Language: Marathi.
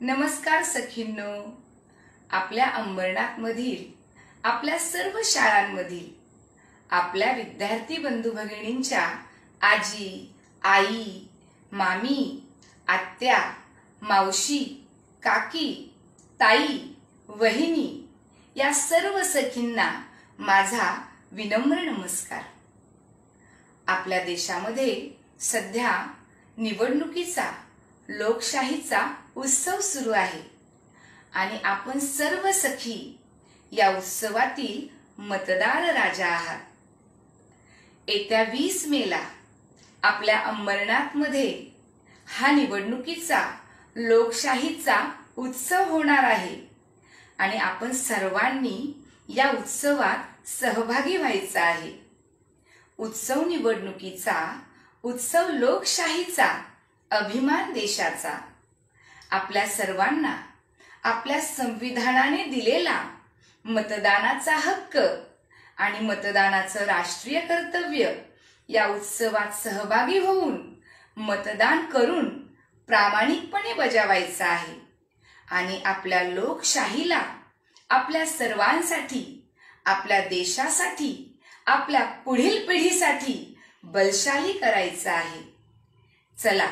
नमस्कार सखींनो, आपल्या अंबरनाथ मधील आपल्या सर्व शाळांमधील आपल्या विद्यार्थी बंधू भगिनींच्या आजी, आई, मामी, आत्या, मावशी, काकी, ताई, वहिनी या सर्व सखींना माझा विनम्र नमस्कार। आपल्या देशामध्ये सध्या निवडणुकीचा लोकशाहीचा उत्सव सुरू आहे आणि आपण सर्व सखी या उत्सवातील मतदार राजा आहात। येत्या 20 मेला आपल्या अंबरनाथ मध्ये हा निवडणुकीचा लोकशाहीचा उत्सव होणार आहे आणि आपण सर्वांनी या उत्सवात सहभागी व्हायचं आहे। उत्सव निवडणुकीचा, उत्सव लोकशाहीचा, अभिमान देशाचा। आपल्या सर्वांना आपल्या संविधानाने दिलेला मतदानाचा हक्क आणि मतदानाचं राष्ट्रीय कर्तव्य या उत्सवात सहभागी होऊन मतदान करून प्रामाणिकपणे बजावायचं आहे आणि आपल्या लोकशाहीला आपल्या सर्वांसाठी, आपल्या देशासाठी, आपल्या पुढील पिढीसाठी बलशाली करायचं आहे। चला